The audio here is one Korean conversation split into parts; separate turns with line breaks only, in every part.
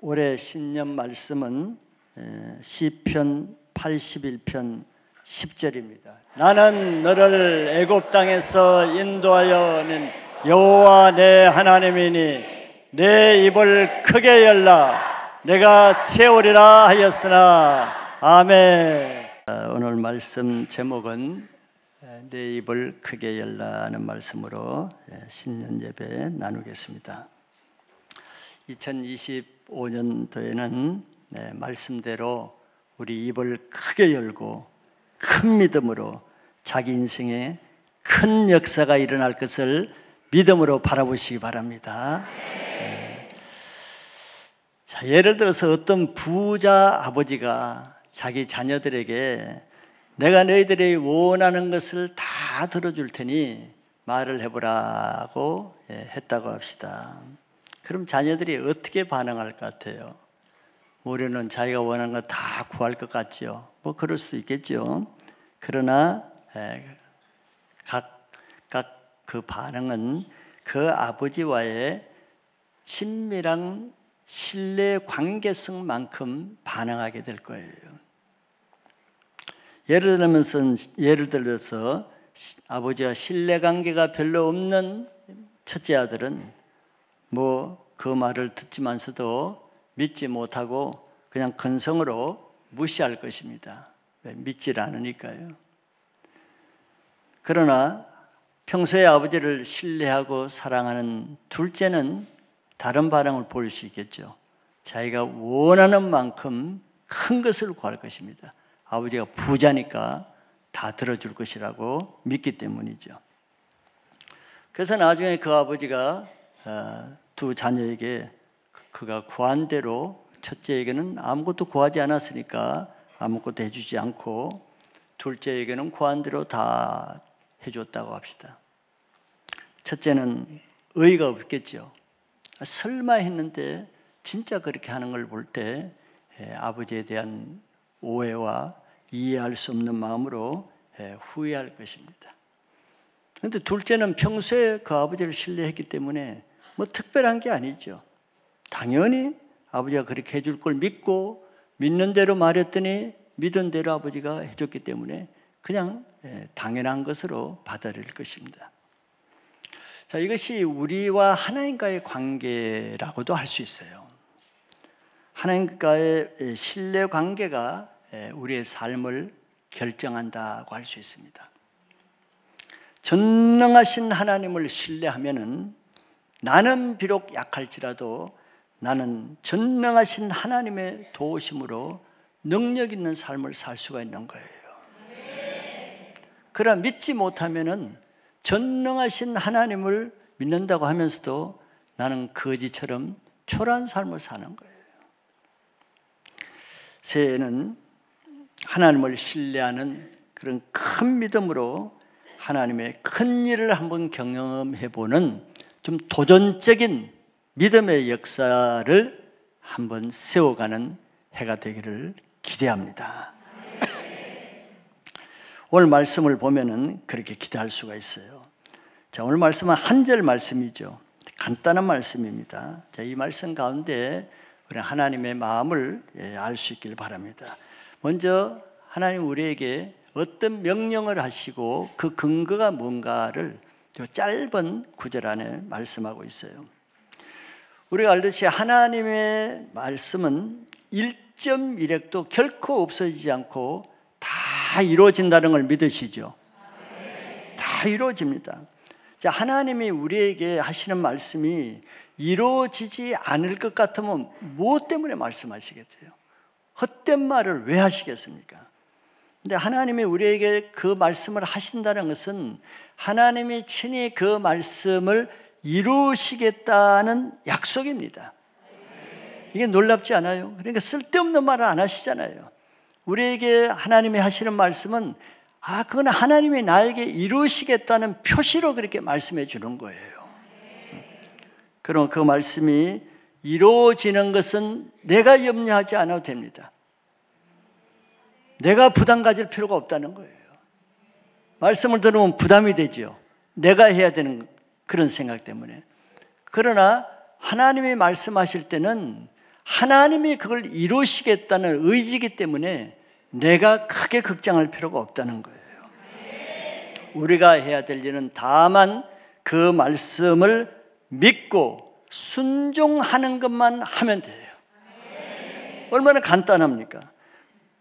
올해 신년 말씀은 시편 81편 10절입니다. 나는 너를 애굽 땅에서 인도하여 낸 여호와 내 하나님이니 내 입을 크게 열라 내가 채우리라 하였으나. 아멘. 오늘 말씀 제목은 내 입을 크게 열라는 말씀으로 신년 예배 나누겠습니다. 2025년도에는 말씀대로 우리 입을 크게 열고 큰 믿음으로 자기 인생에 큰 역사가 일어날 것을 믿음으로 바라보시기 바랍니다. 자, 예를 들어서 어떤 부자 아버지가 자기 자녀들에게 내가 너희들이 원하는 것을 다 들어줄 테니 말을 해보라고 했다고 합시다. 그럼 자녀들이 어떻게 반응할 것 같아요? 우리는 자기가 원하는 거 다 구할 것 같지요. 뭐 그럴 수도 있겠죠. 그러나 각 그 반응은 그 아버지와의 친밀한 신뢰 관계성만큼 반응하게 될 거예요. 예를 들어서 아버지와 신뢰 관계가 별로 없는 첫째 아들은 뭐 그 말을 듣지만서도 믿지 못하고 그냥 근성으로 무시할 것입니다. 믿질 않으니까요. 그러나 평소에 아버지를 신뢰하고 사랑하는 둘째는 다른 반응을 보일 수 있겠죠. 자기가 원하는 만큼 큰 것을 구할 것입니다. 아버지가 부자니까 다 들어줄 것이라고 믿기 때문이죠. 그래서 나중에 그 아버지가 두 자녀에게 그가 구한 대로, 첫째에게는 아무것도 구하지 않았으니까 아무것도 해주지 않고 둘째에게는 구한 대로 다 해줬다고 합시다. 첫째는 의의가 없겠죠. 설마 했는데 진짜 그렇게 하는 걸 볼 때 아버지에 대한 오해와 이해할 수 없는 마음으로 후회할 것입니다. 그런데 둘째는 평소에 그 아버지를 신뢰했기 때문에 뭐 특별한 게 아니죠. 당연히 아버지가 그렇게 해줄 걸 믿고 믿는 대로 말했더니 믿은 대로 아버지가 해줬기 때문에 그냥 당연한 것으로 받아들일 것입니다. 자, 이것이 우리와 하나님과의 관계라고도 할 수 있어요. 하나님과의 신뢰 관계가 우리의 삶을 결정한다고 할 수 있습니다. 전능하신 하나님을 신뢰하면은 나는 비록 약할지라도 나는 전능하신 하나님의 도우심으로 능력 있는 삶을 살 수가 있는 거예요. 그러나 믿지 못하면은 전능하신 하나님을 믿는다고 하면서도 나는 거지처럼 초라한 삶을 사는 거예요. 새해에는 하나님을 신뢰하는 그런 큰 믿음으로 하나님의 큰 일을 한번 경험해보는 좀 도전적인 믿음의 역사를 한번 세워가는 해가 되기를 기대합니다. 오늘 말씀을 보면은 그렇게 기대할 수가 있어요. 자, 오늘 말씀은 한 절 말씀이죠. 간단한 말씀입니다. 자, 이 말씀 가운데 우리 하나님의 마음을 알 수 있길 바랍니다. 먼저 하나님 우리에게 어떤 명령을 하시고 그 근거가 뭔가를 짧은 구절 안에 말씀하고 있어요. 우리가 알듯이 하나님의 말씀은 1.1핵도 결코 없어지지 않고 다 이루어진다는 걸 믿으시죠? 다 이루어집니다. 자, 하나님이 우리에게 하시는 말씀이 이루어지지 않을 것 같으면 무엇 때문에 말씀하시겠어요? 헛된 말을 왜 하시겠습니까? 근데 하나님이 우리에게 그 말씀을 하신다는 것은 하나님이 친히 그 말씀을 이루시겠다는 약속입니다. 이게 놀랍지 않아요? 그러니까 쓸데없는 말을 안 하시잖아요. 우리에게 하나님이 하시는 말씀은 그건 하나님이 나에게 이루시겠다는 표시로 그렇게 말씀해 주는 거예요. 그럼 그 말씀이 이루어지는 것은 내가 염려하지 않아도 됩니다. 내가 부담 가질 필요가 없다는 거예요. 말씀을 들으면 부담이 되죠. 내가 해야 되는 그런 생각 때문에. 그러나 하나님이 말씀하실 때는 하나님이 그걸 이루시겠다는 의지이기 때문에 내가 크게 걱정할 필요가 없다는 거예요. 우리가 해야 될 일은 다만 그 말씀을 믿고 순종하는 것만 하면 돼요. 얼마나 간단합니까?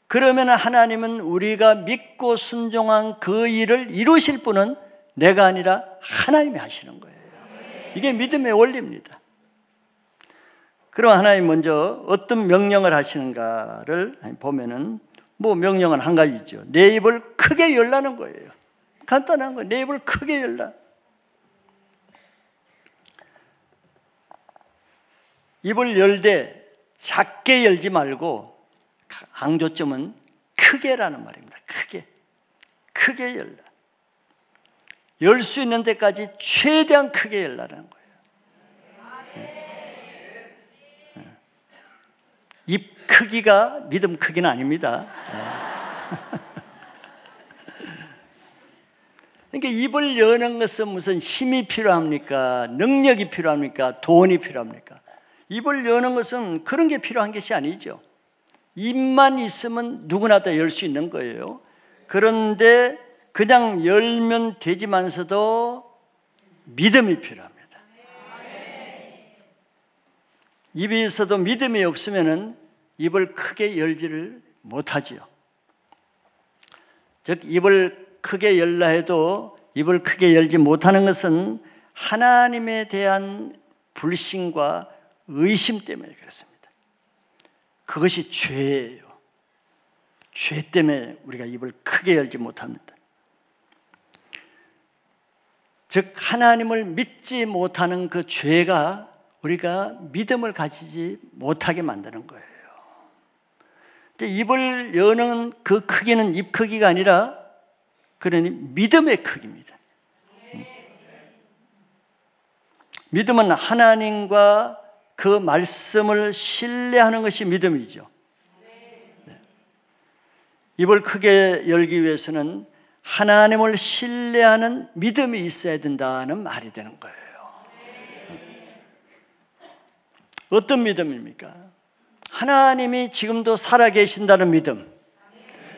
그러면 하나님은 우리가 믿고 순종한 그 일을 이루실 분은 내가 아니라 하나님이 하시는 거예요. 이게 믿음의 원리입니다. 그럼 하나님 먼저 어떤 명령을 하시는가를 보면은 명령은 한 가지죠. 내 입을 크게 열라는 거예요. 간단한 거예요. 내 입을 크게 열라. 입을 열 때 작게 열지 말고 강조점은 크게라는 말입니다. 크게 열라. 열 수 있는 데까지 최대한 크게 열라는 거예요. 입 크기가 믿음 크기는 아닙니다. 그러니까 입을 여는 것은 무슨 힘이 필요합니까? 능력이 필요합니까? 돈이 필요합니까? 입을 여는 것은 그런 게 필요한 것이 아니죠. 입만 있으면 누구나 다 열 수 있는 거예요. 그런데 그냥 열면 되지만서도 믿음이 필요합니다. 입이 있어도 믿음이 없으면 입을 크게 열지를 못하지요. 즉 입을 크게 열라 해도 입을 크게 열지 못하는 것은 하나님에 대한 불신과 의심 때문에 그렇습니다. 그것이 죄예요. 죄 때문에 우리가 입을 크게 열지 못합니다. 즉 하나님을 믿지 못하는 그 죄가 우리가 믿음을 가지지 못하게 만드는 거예요. 근데 입을 여는 그 크기는 입 크기가 아니라 그러니 믿음의 크기입니다. 믿음은 하나님과 그 말씀을 신뢰하는 것이 믿음이죠. 입을 크게 열기 위해서는 하나님을 신뢰하는 믿음이 있어야 된다는 말이 되는 거예요. 어떤 믿음입니까? 하나님이 지금도 살아계신다는 믿음,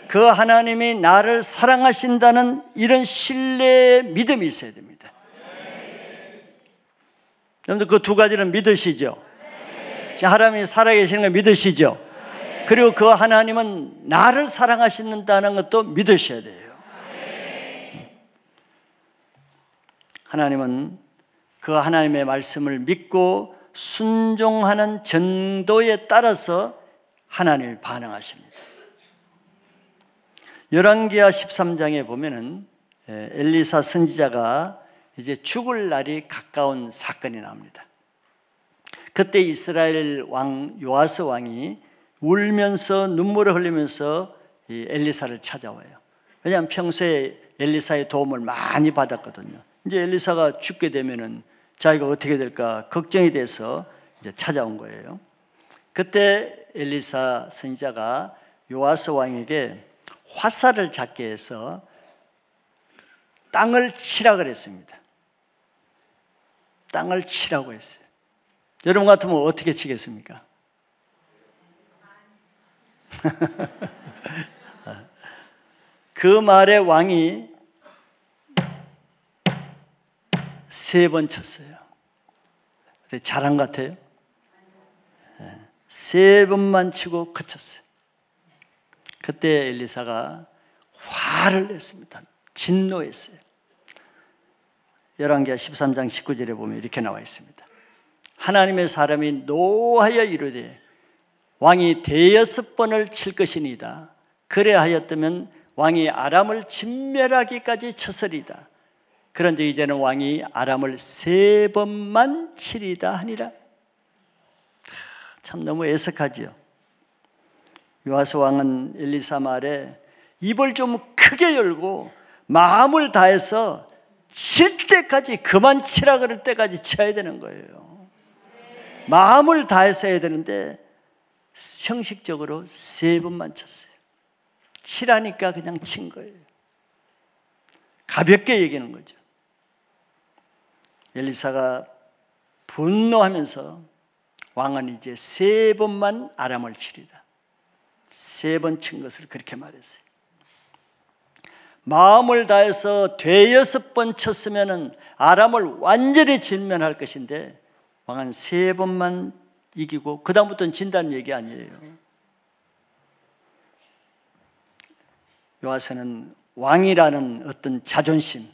그 하나님이 나를 사랑하신다는 이런 신뢰의 믿음이 있어야 됩니다. 여러분들 그 두 가지는 믿으시죠? 하나님이 살아계시는 걸 믿으시죠? 그리고 그 하나님은 나를 사랑하신다는 것도 믿으셔야 돼요. 하나님은 그 하나님의 말씀을 믿고 순종하는 정도에 따라서 하나님이 반응하십니다. 열왕기하 13장에 보면은 엘리사 선지자가 이제 죽을 날이 가까운 사건이 나옵니다. 그때 이스라엘 왕 요아스 왕이 울면서 눈물을 흘리면서 이 엘리사를 찾아와요. 왜냐하면 평소에 엘리사의 도움을 많이 받았거든요. 이제 엘리사가 죽게 되면은 자기가 어떻게 될까 걱정이 돼서 이제 찾아온 거예요. 그때 엘리사 선지자가 요아스 왕에게 화살을 잡게 해서 땅을 치라 그랬습니다. 땅을 치라고 했어요. 여러분 같으면 어떻게 치겠습니까? 그 말에 왕이 3번 쳤어요. 잘한 것 같아요. 3번만 치고 그쳤어요. 그때 엘리사가 화를 냈습니다. 진노했어요. 열왕기하 13장 19절에 보면 이렇게 나와 있습니다. 하나님의 사람이 노하여 이르되 왕이 6번을 칠 것이니이다. 그래하였다면 왕이 아람을 진멸하기까지 쳤으리이다. 그런데 이제는 왕이 아람을 3번만 치리다 하니라. 참 너무 애석하지요. 요아스 왕은 엘리사 말에 입을 좀 크게 열고 마음을 다해서 칠 때까지, 그만 치라 그럴 때까지 쳐야 되는 거예요. 마음을 다해서 해야 되는데 형식적으로 3번만 쳤어요. 치라니까 그냥 친 거예요. 가볍게 얘기하는 거죠. 엘리사가 분노하면서 왕은 이제 3번만 아람을 치리다. 3번 친 것을 그렇게 말했어요. 마음을 다해서 되여섯 번 쳤으면 아람을 완전히 진면할 것인데 왕은 3번만 이기고 그 다음부터는 진다는 얘기 아니에요. 요아스는 왕이라는 어떤 자존심,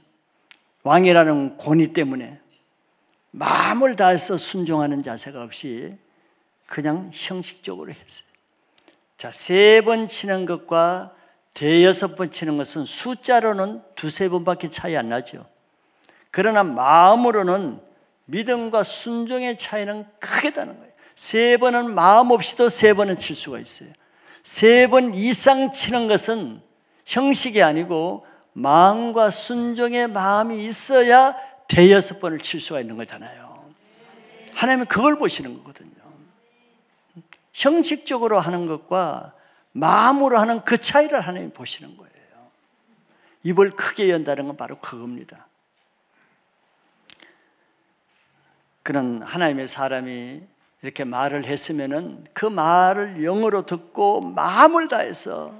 왕이라는 권위 때문에 마음을 다해서 순종하는 자세가 없이 그냥 형식적으로 했어요. 자, 3번 치는 것과 대여섯 번 치는 것은 숫자로는 2-3번밖에 차이 안 나죠. 그러나 마음으로는 믿음과 순종의 차이는 크게 나는 거예요. 3번은 마음 없이도 3번은 칠 수가 있어요. 3번 이상 치는 것은 형식이 아니고 마음과 순종의 마음이 있어야 대여섯 번을 칠 수가 있는 거잖아요. 하나님은 그걸 보시는 거거든요. 형식적으로 하는 것과 마음으로 하는 그 차이를 하나님이 보시는 거예요. 입을 크게 연다는 건 바로 그겁니다. 그런 하나님의 사람이 이렇게 말을 했으면은 그 말을 영어로 듣고 마음을 다해서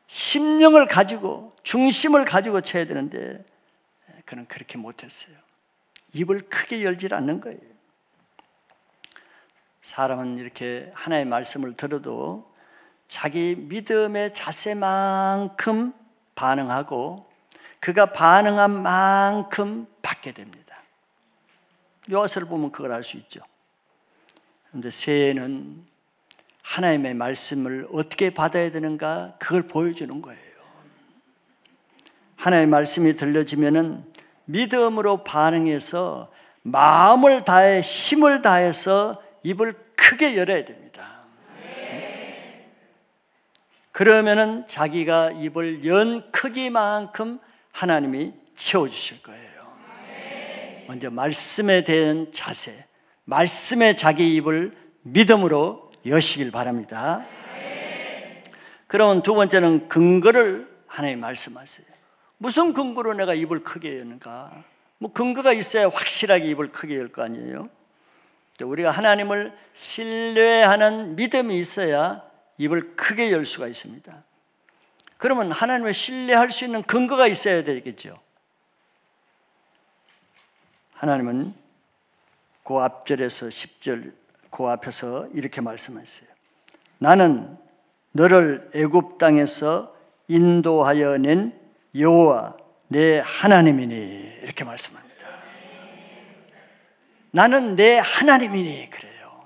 심령을 가지고 중심을 가지고 쳐야 되는데 그는 그렇게 못했어요. 입을 크게 열질 않는 거예요. 사람은 이렇게 하나님의 말씀을 들어도 자기 믿음의 자세만큼 반응하고 그가 반응한 만큼 받게 됩니다. 요아스를 보면 그걸 알 수 있죠. 그런데 새해는 하나님의 말씀을 어떻게 받아야 되는가 그걸 보여주는 거예요. 하나님의 말씀이 들려지면은 믿음으로 반응해서 마음을 다해 힘을 다해서 입을 크게 열어야 됩니다. 그러면은 자기가 입을 연 크기만큼 하나님이 채워주실 거예요. 먼저 말씀에 대한 자세, 말씀에 자기 입을 믿음으로 여시길 바랍니다. 그러면 두 번째는 근거를 하나님 말씀하세요. 무슨 근거로 내가 입을 크게 여는가? 뭐 근거가 있어야 확실하게 입을 크게 열 거 아니에요? 우리가 하나님을 신뢰하는 믿음이 있어야 입을 크게 열 수가 있습니다. 그러면 하나님을 신뢰할 수 있는 근거가 있어야 되겠죠. 하나님은 그 앞절에서 10절 그 앞에서 이렇게 말씀하셨어요. 나는 너를 애굽 땅에서 인도하여 낸 여호와 내 하나님이니 이렇게 말씀합니다. 나는 내 하나님이니 그래요.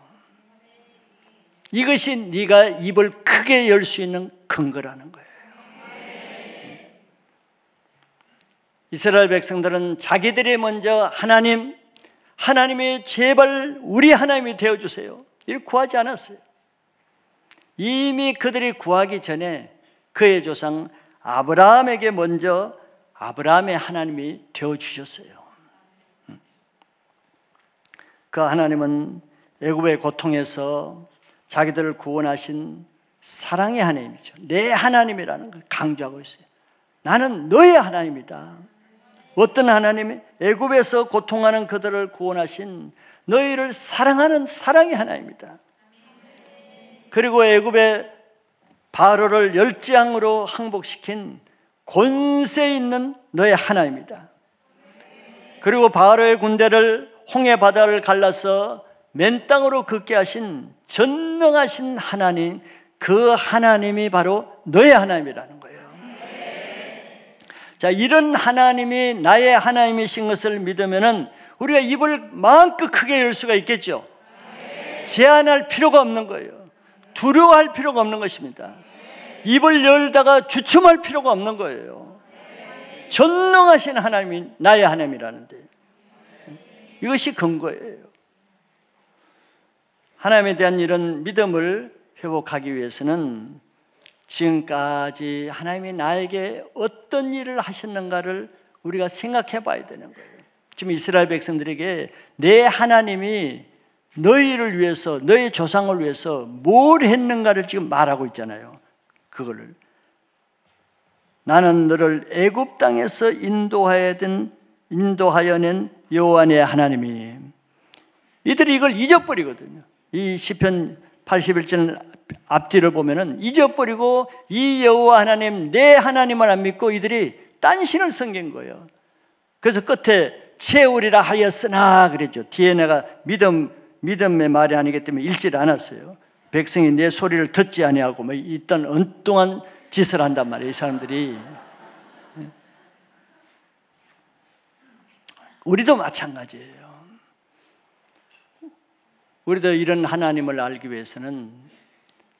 이것이 네가 입을 크게 열 수 있는 근거라는 거예요. 이스라엘 백성들은 자기들이 먼저 하나님이 제발 우리 하나님이 되어주세요 이렇게 구하지 않았어요. 이미 그들이 구하기 전에 그의 조상 아브라함에게 먼저 아브라함의 하나님이 되어주셨어요. 그 하나님은 애굽의 고통에서 자기들을 구원하신 사랑의 하나님이죠. 내 하나님이라는 걸 강조하고 있어요. 나는 너의 하나님이다. 어떤 하나님이? 애굽에서 고통하는 그들을 구원하신 너희를 사랑하는 사랑의 하나님이다. 그리고 애굽의 바로를 열지양으로 항복시킨 권세 있는 너의 하나님이다. 그리고 바로의 군대를 홍해 바다를 갈라서 맨 땅으로 걷게 하신 전능하신 하나님, 그 하나님이 바로 너의 하나님이라는 거예요. 자, 이런 하나님이 나의 하나님이신 것을 믿으면은 우리가 입을 마음껏 크게 열 수가 있겠죠. 제한할 필요가 없는 거예요. 두려워할 필요가 없는 것입니다. 입을 열다가 주춤할 필요가 없는 거예요. 전능하신 하나님이 나의 하나님이라는데 이것이 근거예요. 하나님에 대한 이런 믿음을 회복하기 위해서는 지금까지 하나님이 나에게 어떤 일을 하셨는가를 우리가 생각해 봐야 되는 거예요. 지금 이스라엘 백성들에게 내 하나님이 너희를 위해서, 너희 조상을 위해서 뭘 했는가를 지금 말하고 있잖아요. 그거를 나는 너를 애굽 땅에서 인도하여 낸 여호와 내 하나님이, 이들이 이걸 잊어버리거든요. 이 시편 81절 앞뒤를 보면은 잊어버리고 이 여호와 하나님 내 하나님을 안 믿고 이들이 딴 신을 섬긴 거예요. 그래서 끝에 채우리라 하였으나 그랬죠. 뒤에 내가 믿음의 말이 아니기 때문에 읽지를 않았어요. 백성이 내 소리를 듣지 아니하고 뭐 있던 엉뚱한 짓을 한단 말이에요. 이 사람들이. 우리도 마찬가지예요. 우리도 이런 하나님을 알기 위해서는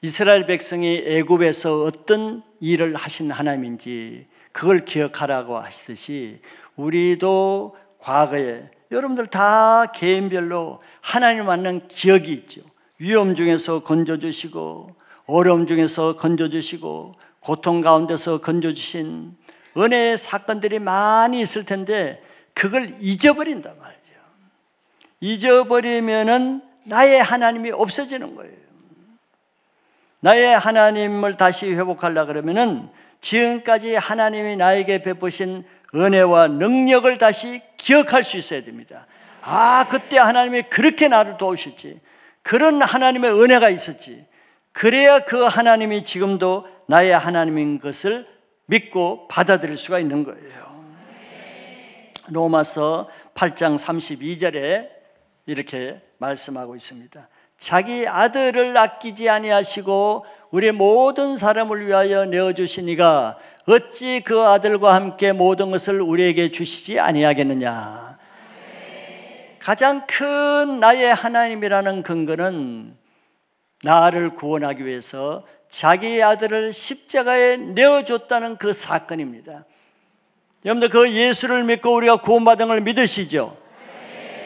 이스라엘 백성이 애굽에서 어떤 일을 하신 하나님인지 그걸 기억하라고 하시듯이 우리도 과거에 여러분들 다 개인별로 하나님 만난 기억이 있죠. 위험 중에서 건져주시고 어려움 중에서 건져주시고 고통 가운데서 건져주신 은혜의 사건들이 많이 있을 텐데 그걸 잊어버린단 말이죠. 잊어버리면은 나의 하나님이 없어지는 거예요. 나의 하나님을 다시 회복하려고 그러면은 지금까지 하나님이 나에게 베푸신 은혜와 능력을 다시 기억할 수 있어야 됩니다. 아, 그때 하나님이 그렇게 나를 도우셨지. 그런 하나님의 은혜가 있었지. 그래야 그 하나님이 지금도 나의 하나님인 것을 믿고 받아들일 수가 있는 거예요. 로마서 8장 32절에 이렇게 말씀하고 있습니다. 자기 아들을 아끼지 아니하시고 우리 모든 사람을 위하여 내어주시니가 어찌 그 아들과 함께 모든 것을 우리에게 주시지 아니하겠느냐. 가장 큰 나의 하나님이라는 근거는 나를 구원하기 위해서 자기 아들을 십자가에 내어줬다는 그 사건입니다. 여러분들 그 예수를 믿고 우리가 구원받은 걸 믿으시죠?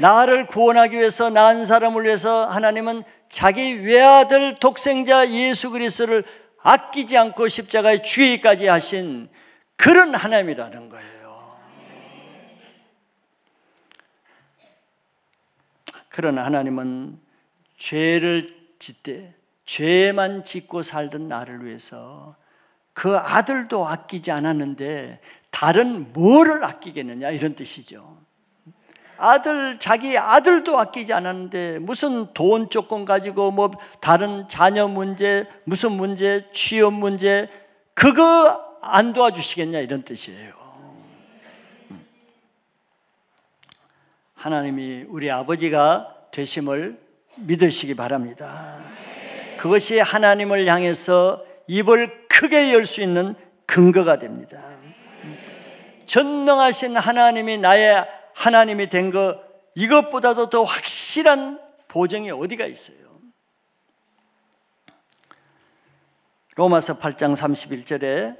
나를 구원하기 위해서 낳은 사람을 위해서 하나님은 자기 외아들 독생자 예수 그리스도를 아끼지 않고 십자가에 죽이기까지 하신 그런 하나님이라는 거예요. 그런 하나님은 죄를 짓되 죄만 짓고 살던 나를 위해서 그 아들도 아끼지 않았는데 다른 뭐를 아끼겠느냐 이런 뜻이죠. 자기 아들도 아끼지 않았는데 무슨 돈 조건 가지고 뭐 다른 자녀 문제, 무슨 문제, 취업 문제 그거 안 도와주시겠냐 이런 뜻이에요. 하나님이 우리 아버지가 되심을 믿으시기 바랍니다. 그것이 하나님을 향해서 입을 크게 열 수 있는 근거가 됩니다. 전능하신 하나님이 나의 하나님이 된 거 이것보다도 더 확실한 보증이 어디가 있어요? 로마서 8장 31절에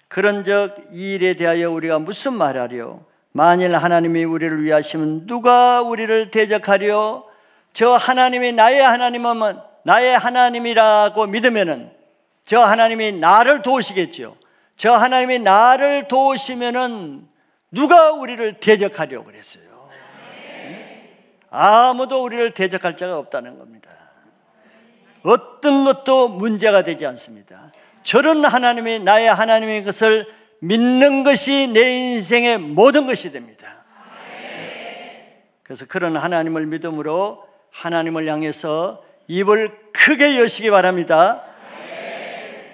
그런즉 이 일에 대하여 우리가 무슨 말하리요? 만일 하나님이 우리를 위하시면 누가 우리를 대적하리요? 저 하나님이 나의 하나님이면 나의 하나님이라고 믿으면은 저 하나님이 나를 도우시겠죠. 저 하나님이 나를 도우시면은 누가 우리를 대적하려고 그랬어요? 아무도 우리를 대적할 자가 없다는 겁니다. 어떤 것도 문제가 되지 않습니다. 저런 하나님이 나의 하나님인 것을 믿는 것이 내 인생의 모든 것이 됩니다. 그래서 그런 하나님을 믿음으로 하나님을 향해서 입을 크게 여시기 바랍니다.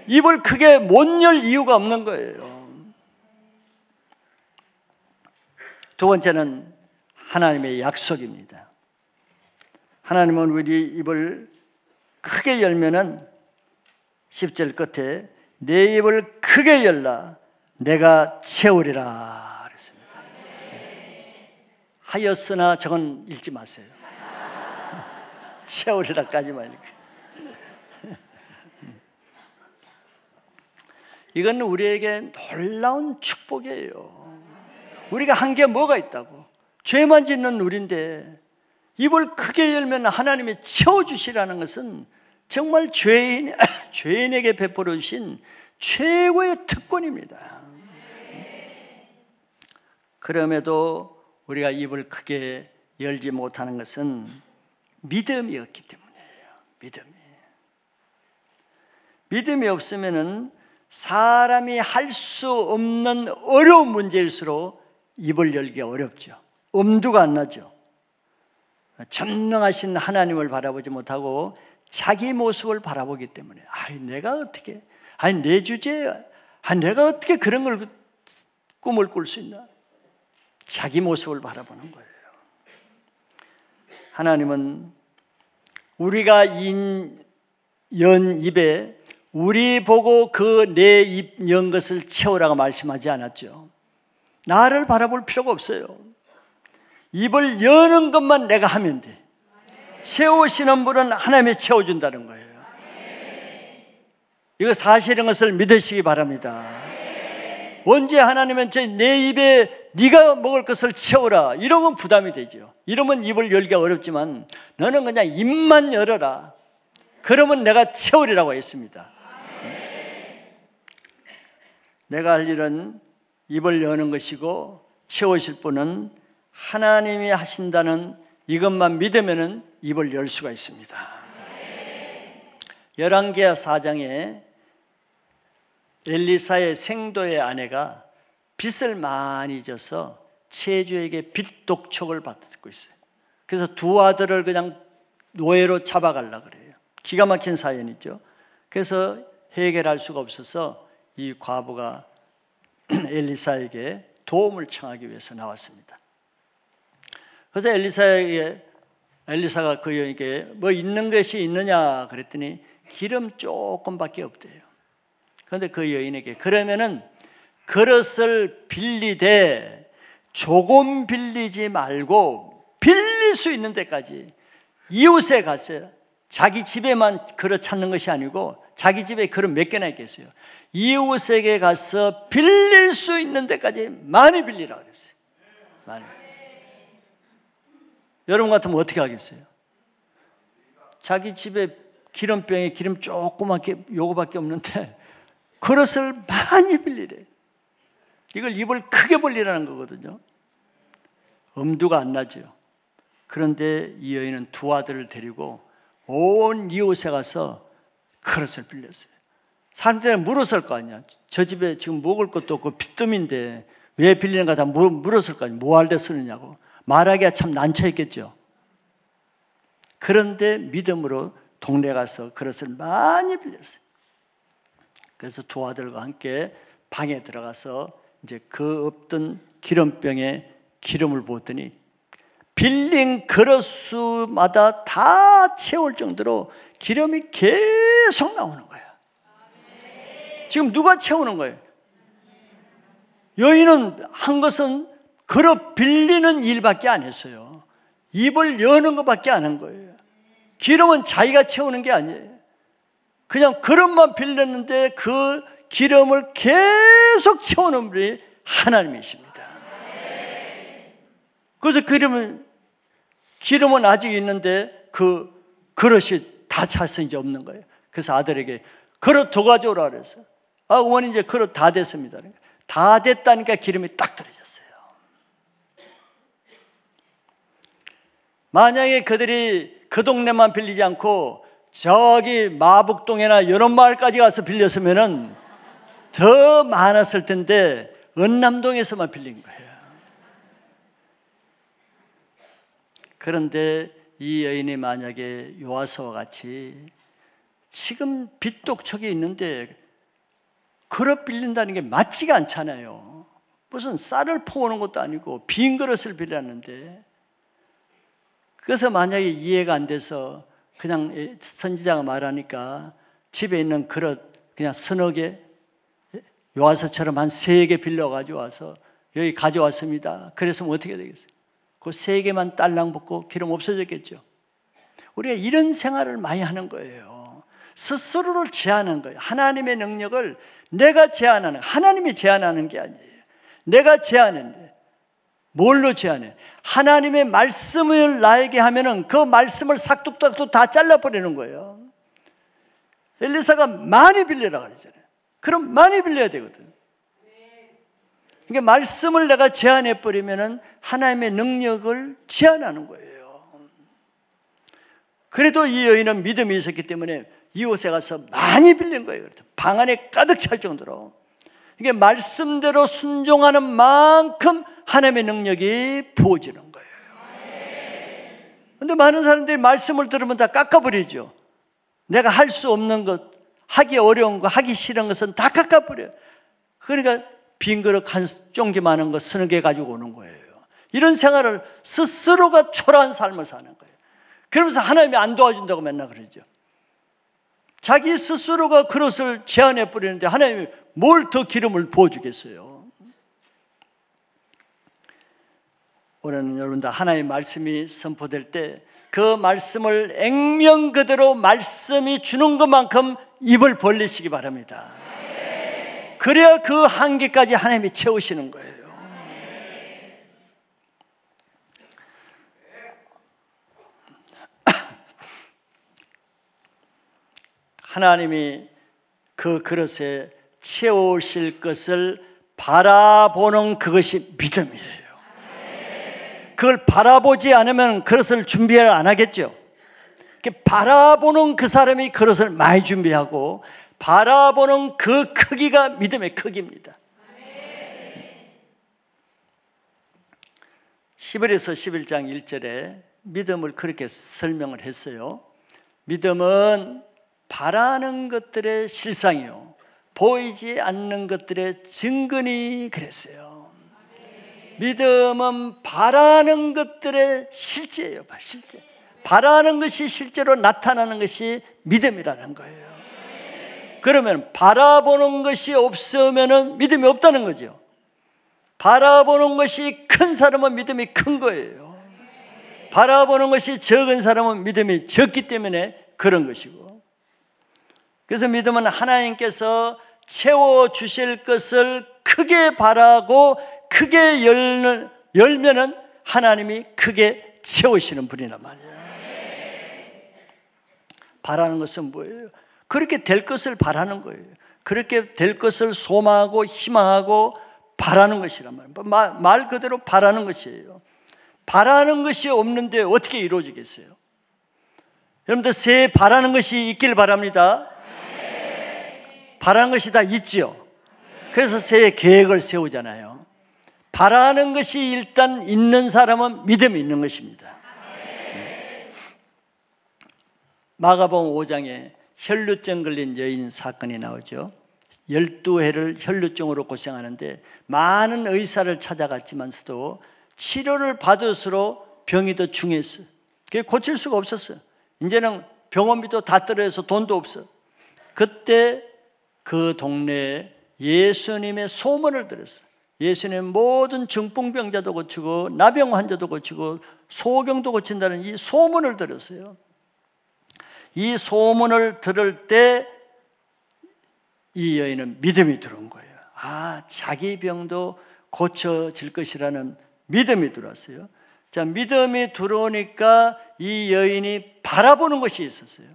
입을 크게 못 열 이유가 없는 거예요. 두 번째는 하나님의 약속입니다. 하나님은 우리 입을 크게 열면은 10절 끝에 내 입을 크게 열라 내가 채우리라 그랬습니다. 하였으나 저건 읽지 마세요. 채우리라까지만 읽고. 이건 우리에게 놀라운 축복이에요. 우리가 한 게 뭐가 있다고? 죄만 짓는 우리인데 입을 크게 열면 하나님이 채워주시라는 것은 정말 죄인에게 베풀어 주신 최고의 특권입니다. 그럼에도 우리가 입을 크게 열지 못하는 것은 믿음이 없기 때문이에요. 믿음이 없으면은 사람이 할 수 없는 어려운 문제일수록 입을 열기가 어렵죠. 엄두가 안 나죠. 전능하신 하나님을 바라보지 못하고 자기 모습을 바라보기 때문에 내가 어떻게, 내 주제에 내가 어떻게 그런 걸 꿈을 꿀 수 있나? 자기 모습을 바라보는 거예요. 하나님은 우리가 연 입에 우리 보고 그 내 입 연 것을 채우라고 말씀하지 않았죠. 나를 바라볼 필요가 없어요. 입을 여는 것만 내가 하면 돼. 채우시는 분은 하나님이 채워준다는 거예요. 이거 사실인 것을 믿으시기 바랍니다. 언제 하나님은 내 입에 네가 먹을 것을 채워라 이러면 부담이 되죠. 이러면 입을 열기가 어렵지만 너는 그냥 입만 열어라. 그러면 내가 채우리라고 했습니다. 내가 할 일은 입을 여는 것이고 채우실 분은 하나님이 하신다는 이것만 믿으면 입을 열 수가 있습니다. 열왕기하 4장에 엘리사의 생도의 아내가 빚을 많이 져서 체주에게 빚 독촉을 받고 있어요. 그래서 두 아들을 그냥 노예로 잡아가려고 그래요. 기가 막힌 사연이죠. 그래서 해결할 수가 없어서 이 과부가 엘리사에게 도움을 청하기 위해서 나왔습니다. 그래서 엘리사가 그 여인에게 뭐 있는 것이 있느냐 그랬더니 기름 조금밖에 없대요. 그런데 그 여인에게 그러면은 그릇을 빌리되 조금 빌리지 말고 빌릴 수 있는 데까지 이웃에 갔어요. 자기 집에만 그릇 찾는 것이 아니고 자기 집에 그릇 몇 개나 있겠어요. 이웃에게 가서 빌릴 수 있는 데까지 많이 빌리라 그랬어요. 많이. 여러분 같으면 어떻게 하겠어요? 자기 집에 기름병에 기름 조그맣게 요거밖에 없는데 그릇을 많이 빌리래. 이걸 입을 크게 벌리라는 거거든요. 엄두가 안 나죠. 그런데 이 여인은 두 아들을 데리고 온 이웃에 가서 그릇을 빌렸어요. 사람들은 물었을 거 아니야. 저 집에 지금 먹을 것도 없고 빚뜸인데 왜 빌리는가 다 물었을 거 아니야. 뭐 할 때 쓰느냐고. 말하기가 참 난처했겠죠. 그런데 믿음으로 동네 가서 그릇을 많이 빌렸어요. 그래서 두 아들과 함께 방에 들어가서 이제 그 없던 기름병에 기름을 부었더니 빌린 그릇 수마다 다 채울 정도로 기름이 계속 나오는 거예요. 지금 누가 채우는 거예요? 여인은 한 것은 그릇 빌리는 일밖에 안 했어요. 입을 여는 것밖에 안 한 거예요. 기름은 자기가 채우는 게 아니에요. 그냥 그릇만 빌렸는데 그 기름을 계속 채우는 분이 하나님이십니다. 그래서 기름은 아직 있는데 그 그릇이 다 차서 이제 없는 거예요. 그래서 아들에게 그릇 더 가져오라 그랬어요. 어머니 이제 그릇 다 됐습니다. 다 됐다니까 기름이 딱 떨어졌어요. 만약에 그들이 그 동네만 빌리지 않고 저기 마북동이나 이런 마을까지 가서 빌렸으면은 더 많았을 텐데 은남동에서만 빌린 거예요. 그런데 이 여인이 만약에 요아서와 같이 지금 빚독촉이 있는데 그릇 빌린다는 게 맞지가 않잖아요. 무슨 쌀을 퍼오는 것도 아니고 빈 그릇을 빌렸는데, 그래서 만약에 이해가 안 돼서 그냥 선지자가 말하니까 집에 있는 그릇 그냥 서너 개, 요아서처럼 한 3개 빌려가지고 와서 여기 가져왔습니다. 그래서 어떻게 되겠어요? 그 3개만 딸랑 붓고 기름 없어졌겠죠. 우리가 이런 생활을 많이 하는 거예요. 스스로를 제한하는 거예요. 하나님의 능력을 내가 제한하는, 하나님이 제한하는 게 아니에요. 내가 제한했는데 뭘로 제한해? 하나님의 말씀을 나에게 하면은 그 말씀을 삭둑삭둑 다 잘라버리는 거예요. 엘리사가 많이 빌리라 그러잖아요. 그럼 많이 빌려야 되거든. 그러니까 말씀을 내가 제한해버리면은 하나님의 능력을 제한하는 거예요. 그래도 이 여인은 믿음이 있었기 때문에 이웃에 가서 많이 빌린 거예요. 방 안에 가득 찰 정도로. 이게 말씀대로 순종하는 만큼 하나님의 능력이 부어지는 거예요. 근데 많은 사람들이 말씀을 들으면 다 깎아버리죠. 내가 할 수 없는 것, 하기 어려운 거, 하기 싫은 것은 다 깎아버려요. 그러니까 빈 그릇 한 쫑기 많은 거 서너 개 가지고 오는 거예요. 이런 생활을 스스로가 초라한 삶을 사는 거예요. 그러면서 하나님이 안 도와준다고 맨날 그러죠. 자기 스스로가 그릇을 제한해 버리는데 하나님이 뭘 더 기름을 부어주겠어요. 올해는 여러분들 하나님의 말씀이 선포될 때 그 말씀을 액면 그대로 말씀이 주는 것만큼 입을 벌리시기 바랍니다. 그래야 그 한계까지 하나님이 채우시는 거예요. 하나님이 그 그릇에 채우실 것을 바라보는 그것이 믿음이에요. 그걸 바라보지 않으면 그릇을 준비를 안 하겠죠. 바라보는 그 사람이 그릇을 많이 준비하고 바라보는 그 크기가 믿음의 크기입니다. 히브리서 11장 1절에 믿음을 그렇게 설명을 했어요. 믿음은 바라는 것들의 실상이요 보이지 않는 것들의 증거니 그랬어요. 믿음은 바라는 것들의 실제예요. 실제. 바라는 것이 실제로 나타나는 것이 믿음이라는 거예요. 그러면 바라보는 것이 없으면 믿음이 없다는 거죠. 바라보는 것이 큰 사람은 믿음이 큰 거예요. 바라보는 것이 적은 사람은 믿음이 적기 때문에 그런 것이고, 그래서 믿음은 하나님께서 채워주실 것을 크게 바라고 크게 열면은 하나님이 크게 채우시는 분이란 말이에요. 바라는 것은 뭐예요? 그렇게 될 것을 바라는 거예요. 그렇게 될 것을 소망하고 희망하고 바라는 것이란 말이에요. 말 그대로 바라는 것이에요. 바라는 것이 없는데 어떻게 이루어지겠어요? 여러분들 새해 바라는 것이 있길 바랍니다. 바라는 것이 다 있죠. 그래서 새해 계획을 세우잖아요. 바라는 것이 일단 있는 사람은 믿음이 있는 것입니다. 마가복음 5장에 혈루증 걸린 여인 사건이 나오죠. 12해를 혈루증으로 고생하는데 많은 의사를 찾아갔지만서도 치료를 받을수록 병이 더 중했어요. 그게 고칠 수가 없었어요. 이제는 병원비도 다 떨어져서 돈도 없어. 그때 그 동네에 예수님의 소문을 들었어요. 예수님 모든 중풍병자도 고치고 나병 환자도 고치고 소경도 고친다는 이 소문을 들었어요. 이 소문을 들을 때 이 여인은 믿음이 들어온 거예요. 아, 자기 병도 고쳐질 것이라는 믿음이 들어왔어요. 자, 믿음이 들어오니까 이 여인이 바라보는 것이 있었어요.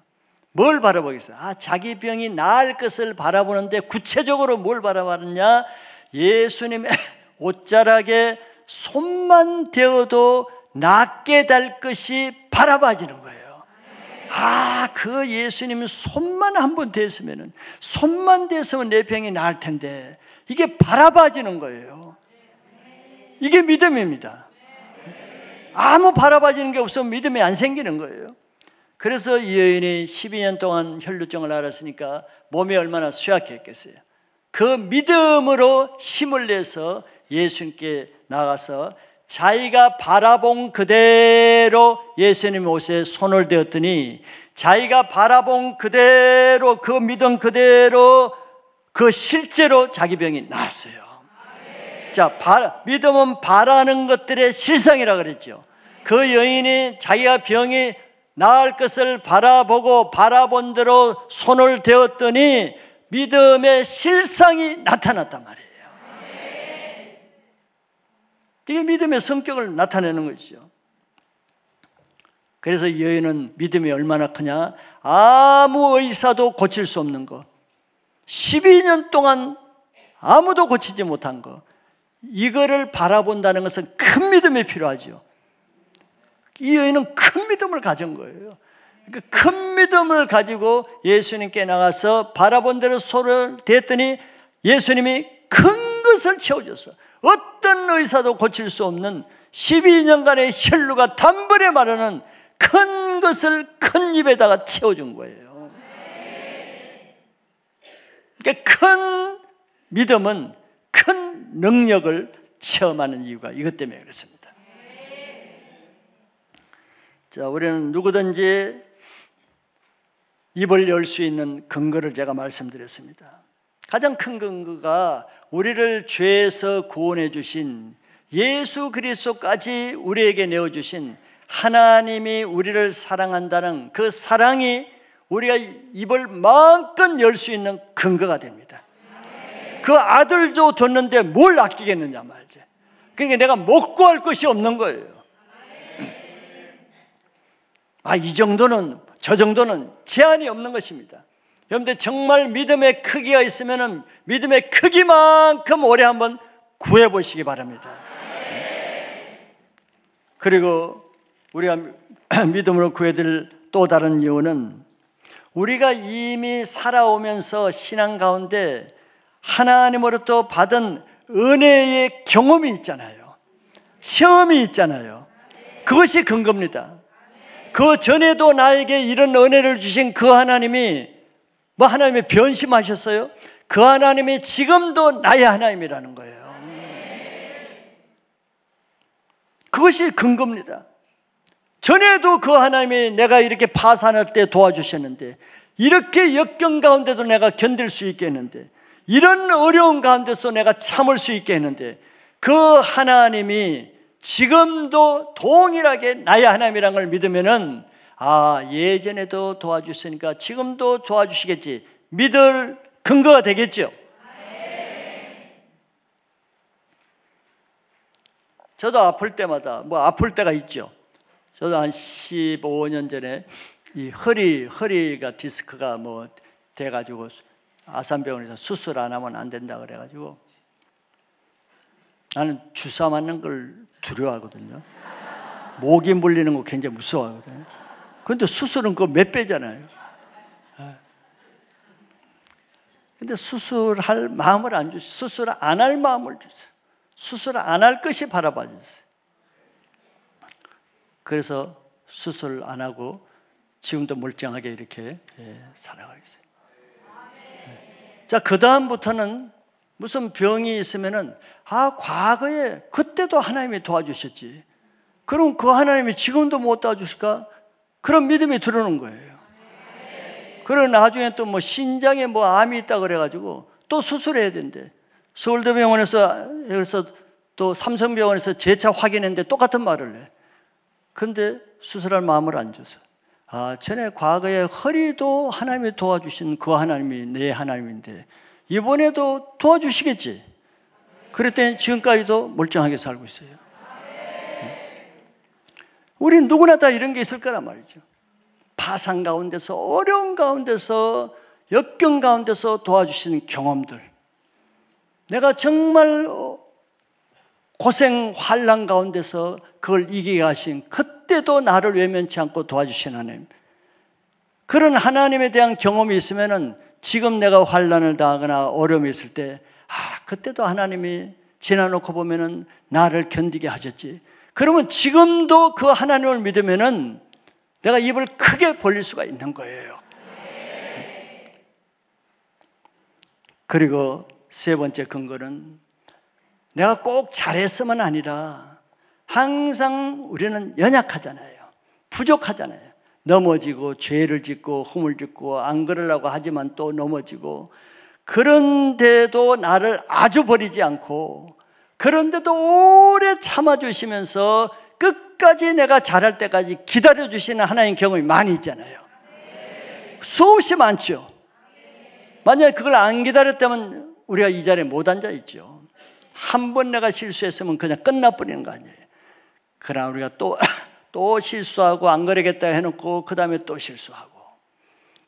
뭘 바라보겠어요? 아, 자기 병이 나을 것을 바라보는데 구체적으로 뭘 바라봤느냐? 예수님의 옷자락에 손만 대어도 낫게 될 것이 바라봐지는 거예요. 아, 그 예수님 손만 한번 댔으면, 손만 댔으면 내 병이 나을 텐데, 이게 바라봐지는 거예요. 이게 믿음입니다. 아무 바라봐지는 게 없으면 믿음이 안 생기는 거예요. 그래서 이 여인이 12년 동안 혈루증을 앓았으니까 몸이 얼마나 쇠약했겠어요. 그 믿음으로 힘을 내서 예수님께 나가서 자기가 바라본 그대로 예수님 옷에 손을 대었더니 자기가 바라본 그대로 그 믿음 그대로 그 실제로 자기 병이 나았어요. 자, 믿음은 바라는 것들의 실상이라 그랬죠. 그 여인이 자기가 병이 나을 것을 바라보고 바라본 대로 손을 대었더니 믿음의 실상이 나타났단 말이에요. 이게 믿음의 성격을 나타내는 것이죠. 그래서 이 여인은 믿음이 얼마나 크냐? 아무 의사도 고칠 수 없는 거, 12년 동안 아무도 고치지 못한 거, 이거를 바라본다는 것은 큰 믿음이 필요하죠. 이 여인은 큰 믿음을 가진 거예요. 그 큰 믿음을 가지고 예수님께 나가서 바라본 대로 손을 댔더니 예수님이 큰 것을 채워줬어. 어떤 의사도 고칠 수 없는 12년간의 혈루가 단번에 마르는 큰 것을 큰 입에다가 채워준 거예요. 그러니까 큰 믿음은 큰 능력을 체험하는 이유가 이것 때문에 그렇습니다. 자, 우리는 누구든지 입을 열 수 있는 근거를 제가 말씀드렸습니다. 가장 큰 근거가 우리를 죄에서 구원해 주신 예수 그리스도까지 우리에게 내어주신 하나님이 우리를 사랑한다는 그 사랑이 우리가 입을 마음껏 열 수 있는 근거가 됩니다. 그 아들도 줬는데 뭘 아끼겠느냐 말이지. 그러니까 내가 못 구할 것이 없는 거예요. 이 정도는, 저 정도는 제한이 없는 것입니다. 여러분들 정말 믿음의 크기가 있으면 믿음의 크기만큼 오래 한번 구해 보시기 바랍니다. 그리고 우리가 믿음으로 구해드릴 또 다른 이유는 우리가 이미 살아오면서 신앙 가운데 하나님으로부터 받은 은혜의 경험이 있잖아요. 시험이 있잖아요. 그것이 근거입니다. 그 전에도 나에게 이런 은혜를 주신 그 하나님이 하나님의 변심하셨어요? 그 하나님이 지금도 나의 하나님이라는 거예요. 그것이 근거입니다. 전에도 그 하나님이 내가 이렇게 파산할 때 도와주셨는데, 이렇게 역경 가운데도 내가 견딜 수 있게 했는데, 이런 어려운 가운데서 내가 참을 수 있게 했는데, 그 하나님이 지금도 동일하게 나의 하나님이라는 걸 믿으면은 예전에도 도와주셨으니까 지금도 도와주시겠지 믿을 근거가 되겠죠. 저도 아플 때마다 아플 때가 있죠. 저도 한 15년 전에 이 허리가 디스크가 돼가지고 아산병원에서 수술 안 하면 안 된다 그래가지고 나는 주사 맞는 걸 두려워하거든요. 모기 물리는 거 굉장히 무서워하거든요. 그런데 수술은 그거 몇 배잖아요. 근데 수술할 마음을 안 주세요. 수술 안 할 마음을 주세요. 수술 안 할 것이 바라봐주세요. 그래서 수술 안 하고 지금도 멀쩡하게 이렇게 살아가고 있어요. 자, 그 다음부터는 무슨 병이 있으면은 과거에 그때도 하나님이 도와주셨지. 그럼 그 하나님이 지금도 못 도와주실까? 그런 믿음이 들어오는 거예요. 그리고 나중에 또 신장에 암이 있다 그래가지고 또 수술해야 된대. 서울대병원에서 또 삼성병원에서 재차 확인했는데 똑같은 말을 해. 근데 수술할 마음을 안 줘서 전에 과거에 허리도 하나님이 도와주신 그 하나님이 내 하나님인데 이번에도 도와주시겠지. 그랬더니 지금까지도 멀쩡하게 살고 있어요. 우린 누구나 다 이런 게 있을 거란 말이죠. 파산 가운데서, 어려운 가운데서, 역경 가운데서 도와주시는 경험들, 내가 정말 고생 환난 가운데서 그걸 이기게 하신 그때도 나를 외면치 않고 도와주신 하나님, 그런 하나님에 대한 경험이 있으면은 지금 내가 환난을 당하거나 어려움이 있을 때 그때도 하나님이 지나놓고 보면은 나를 견디게 하셨지. 그러면 지금도 그 하나님을 믿으면은 내가 입을 크게 벌릴 수가 있는 거예요. 그리고 세 번째 근거는 내가 꼭 잘했으면 아니라 항상 우리는 연약하잖아요. 부족하잖아요. 넘어지고 죄를 짓고 흠을 짓고 안 그러려고 하지만 또 넘어지고, 그런데도 나를 아주 버리지 않고, 그런데도 오래 참아주시면서 끝까지 내가 잘할 때까지 기다려주시는 하나님 경험이 많이 있잖아요. 수없이 많죠. 만약에 그걸 안 기다렸다면 우리가 이 자리에 못 앉아 있죠. 한 번 내가 실수했으면 그냥 끝나버리는 거 아니에요. 그러나 우리가 또 실수하고 안 그러겠다 해놓고 그 다음에 또 실수하고,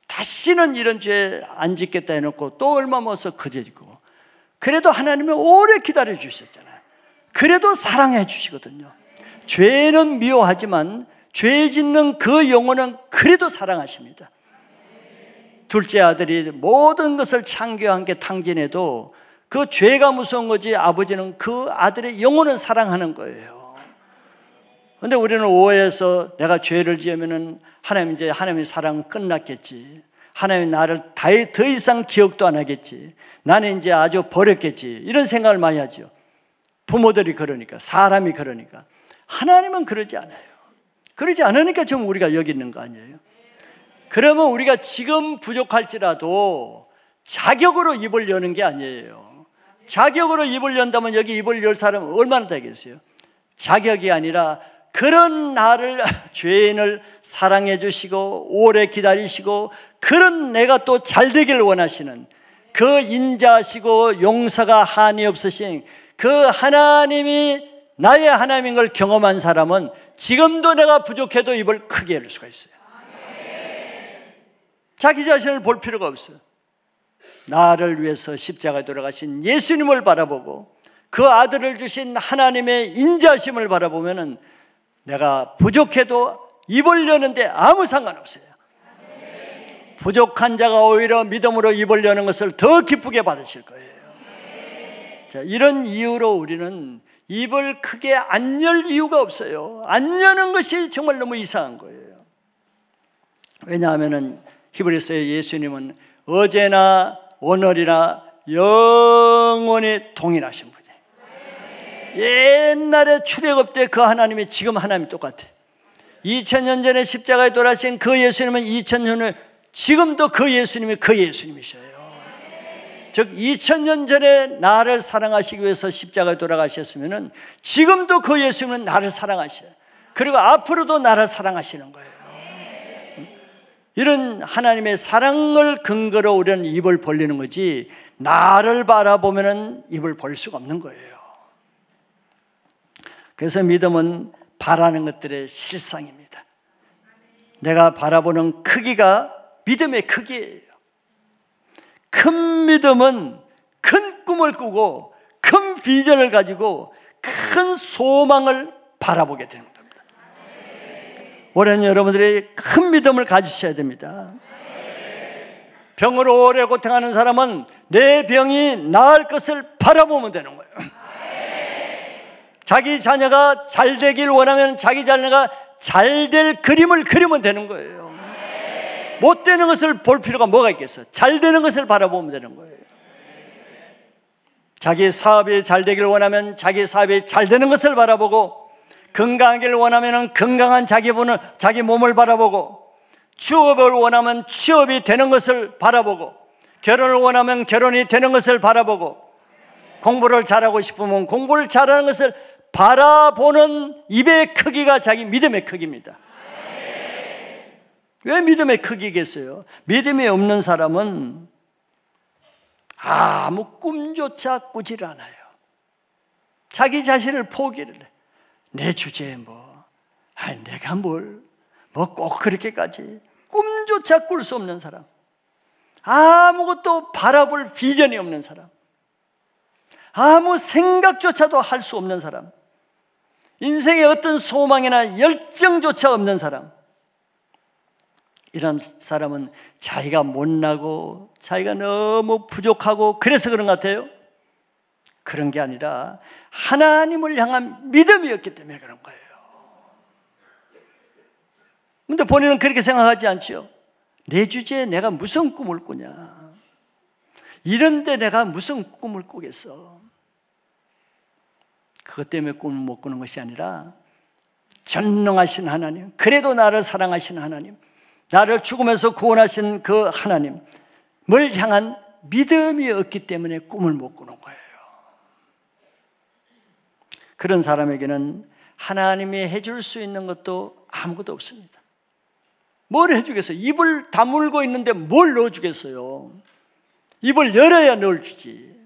다시는 이런 죄 안 짓겠다 해놓고 또 얼마 먹어서 그제지고, 그래도 하나님은 오래 기다려 주셨잖아요. 그래도 사랑해 주시거든요. 죄는 미워하지만 죄 짓는 그 영혼은 그래도 사랑하십니다. 둘째 아들이 모든 것을 창조와 함께 탕진해도 그 죄가 무서운 거지 아버지는 그 아들의 영혼을 사랑하는 거예요. 근데 우리는 오해해서 내가 죄를 지으면은 하나님의 사랑은 끝났겠지. 하나님이 나를 더 이상 기억도 안 하겠지. 나는 이제 아주 버렸겠지. 이런 생각을 많이 하죠. 부모들이 그러니까, 사람이 그러니까. 하나님은 그러지 않아요. 그러지 않으니까 지금 우리가 여기 있는 거 아니에요? 그러면 우리가 지금 부족할지라도 자격으로 입을 여는 게 아니에요. 자격으로 입을 연다면 여기 입을 열 사람은 얼마나 되겠어요? 자격이 아니라 그런 나를, 죄인을 사랑해 주시고 오래 기다리시고 그런 내가 또 잘 되길 원하시는 그 인자하시고 용서가 한이 없으신 그 하나님이 나의 하나님인 걸 경험한 사람은 지금도 내가 부족해도 입을 크게 열 수가 있어요. 자기 자신을 볼 필요가 없어요. 나를 위해서 십자가에 돌아가신 예수님을 바라보고 그 아들을 주신 하나님의 인자하심을 바라보면은 내가 부족해도 입을 여는데 아무 상관없어요. 부족한 자가 오히려 믿음으로 입을 여는 것을 더 기쁘게 받으실 거예요. 자, 이런 이유로 우리는 입을 크게 안 열 이유가 없어요. 안 여는 것이 정말 너무 이상한 거예요. 왜냐하면 히브리서의 예수님은 어제나 오늘이나 영원히 동일하신 분이에요. 옛날에 출애굽 때 그 하나님이 지금 하나님이 똑같아요. 2000년 전에 십자가에 돌아가신 그 예수님은 2000년 후에 지금도 그 예수님이 그 예수님이셔요. 즉 2000년 전에 나를 사랑하시기 위해서 십자가에 돌아가셨으면 지금도 그 예수님은 나를 사랑하셔요. 그리고 앞으로도 나를 사랑하시는 거예요. 이런 하나님의 사랑을 근거로 우리는 입을 벌리는 거지 나를 바라보면 입을 벌 수가 없는 거예요. 그래서 믿음은 바라는 것들의 실상입니다. 내가 바라보는 크기가 믿음의 크기예요. 큰 믿음은 큰 꿈을 꾸고 큰 비전을 가지고 큰 소망을 바라보게 되는 겁니다. 올해는 여러분들이 큰 믿음을 가지셔야 됩니다. 병으로 오래 고통하는 사람은 내 병이 나을 것을 바라보면 되는 거예요. 자기 자녀가 잘 되길 원하면 자기 자녀가 잘 될 그림을 그리면 되는 거예요. 못 되는 것을 볼 필요가 뭐가 있겠어? 잘 되는 것을 바라보면 되는 거예요. 자기 사업이 잘 되길 원하면 자기 사업이 잘 되는 것을 바라보고, 건강하기를 원하면 건강한 자기 몸을 바라보고, 취업을 원하면 취업이 되는 것을 바라보고, 결혼을 원하면 결혼이 되는 것을 바라보고, 공부를 잘하고 싶으면 공부를 잘하는 것을 바라보는 입의 크기가 자기 믿음의 크기입니다. 왜 믿음의 크기겠어요? 믿음이 없는 사람은 아무 꿈조차 꾸질 않아요. 자기 자신을 포기를 해. 내 주제에 내가 꼭 그렇게까지 꿈조차 꿀 수 없는 사람, 아무것도 바라볼 비전이 없는 사람, 아무 생각조차도 할 수 없는 사람, 인생에 어떤 소망이나 열정조차 없는 사람, 이런 사람은 자기가 못나고 자기가 너무 부족하고 그래서 그런 것 같아요. 그런 게 아니라 하나님을 향한 믿음이 없기 때문에 그런 거예요. 그런데 본인은 그렇게 생각하지 않지요. 내 주제에 내가 무슨 꿈을 꾸냐, 이런데 내가 무슨 꿈을 꾸겠어. 그것 때문에 꿈을 못 꾸는 것이 아니라 전능하신 하나님, 그래도 나를 사랑하시는 하나님, 나를 죽음에서 구원하신 그 하나님을 향한 믿음이 없기 때문에 꿈을 못 꾸는 거예요. 그런 사람에게는 하나님이 해줄 수 있는 것도 아무것도 없습니다. 뭘 해주겠어요? 입을 다물고 있는데 뭘 넣어주겠어요? 입을 열어야 넣어주지.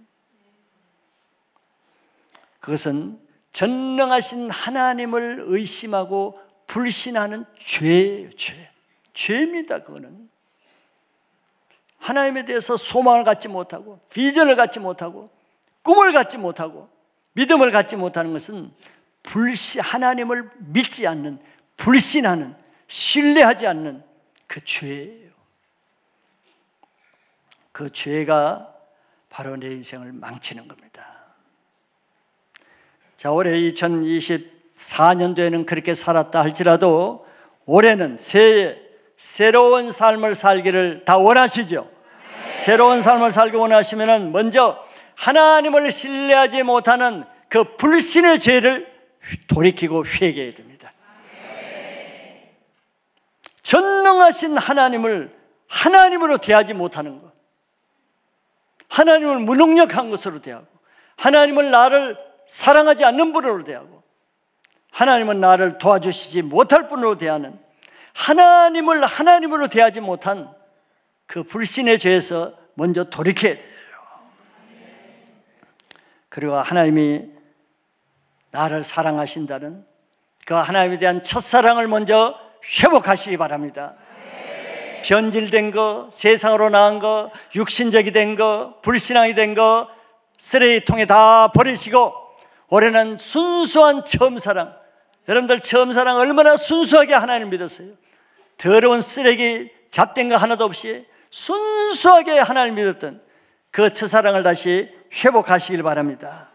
그것은 전능하신 하나님을 의심하고 불신하는 죄예요. 죄입니다. 그거는 하나님에 대해서 소망을 갖지 못하고, 비전을 갖지 못하고, 꿈을 갖지 못하고, 믿음을 갖지 못하는 것은 하나님을 믿지 않는, 불신하는, 신뢰하지 않는 그 죄예요. 그 죄가 바로 내 인생을 망치는 겁니다. 자, 올해 2020 2024년도에는 그렇게 살았다 할지라도 올해는 새로운 삶을 살기를 다 원하시죠? 새로운 삶을 살기 원하시면 먼저 하나님을 신뢰하지 못하는 그 불신의 죄를 돌이키고 회개해야 됩니다. 전능하신 하나님을 하나님으로 대하지 못하는 것, 하나님을 무능력한 것으로 대하고, 하나님을 나를 사랑하지 않는 분으로 대하고, 하나님은 나를 도와주시지 못할 분으로 대하는, 하나님을 하나님으로 대하지 못한 그 불신의 죄에서 먼저 돌이켜야 돼요. 그리고 하나님이 나를 사랑하신다는 그 하나님에 대한 첫사랑을 먼저 회복하시기 바랍니다. 변질된 거, 세상으로 나온 거, 육신적이 된 거, 불신앙이 된 거 쓰레기통에 다 버리시고 올해는 순수한 처음사랑, 여러분들 처음사랑 얼마나 순수하게 하나님을 믿었어요. 더러운 쓰레기 잡된 거 하나도 없이 순수하게 하나님을 믿었던 그 첫사랑을 다시 회복하시길 바랍니다.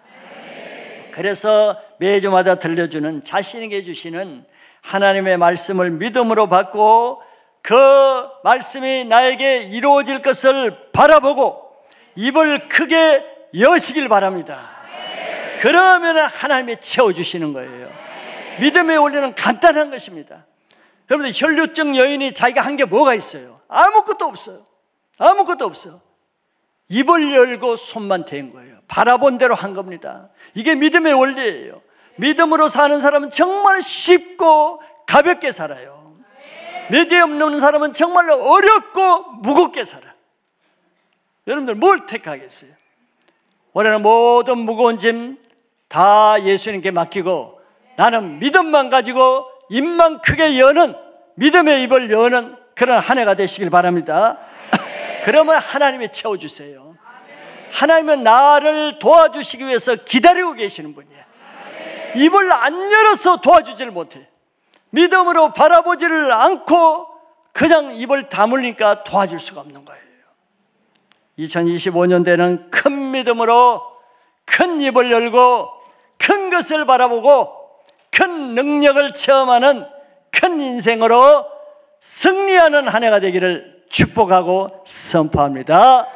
그래서 매주마다 들려주는, 자신에게 주시는 하나님의 말씀을 믿음으로 받고 그 말씀이 나에게 이루어질 것을 바라보고 입을 크게 여시길 바랍니다. 그러면 하나님이 채워주시는 거예요. 믿음의 원리는 간단한 것입니다. 여러분들 혈류증 여인이 자기가 한 게 뭐가 있어요? 아무것도 없어요. 아무것도 없어. 입을 열고 손만 댄 거예요. 바라본 대로 한 겁니다. 이게 믿음의 원리예요. 믿음으로 사는 사람은 정말 쉽고 가볍게 살아요. 믿음 없는 사람은 정말 어렵고 무겁게 살아. 여러분들 뭘 택하겠어요? 올해는 모든 무거운 짐 다 예수님께 맡기고 나는 믿음만 가지고 입만 크게 여는, 믿음의 입을 여는 그런 한 해가 되시길 바랍니다. 그러면 하나님이 채워주세요. 하나님은 나를 도와주시기 위해서 기다리고 계시는 분이에요. 입을 안 열어서 도와주지를 못해. 믿음으로 바라보지를 않고 그냥 입을 다물니까 도와줄 수가 없는 거예요. 2025년대는 큰 믿음으로 큰 입을 열고 큰 것을 바라보고 큰 능력을 체험하는 큰 인생으로 승리하는 한 해가 되기를 축복하고 선포합니다.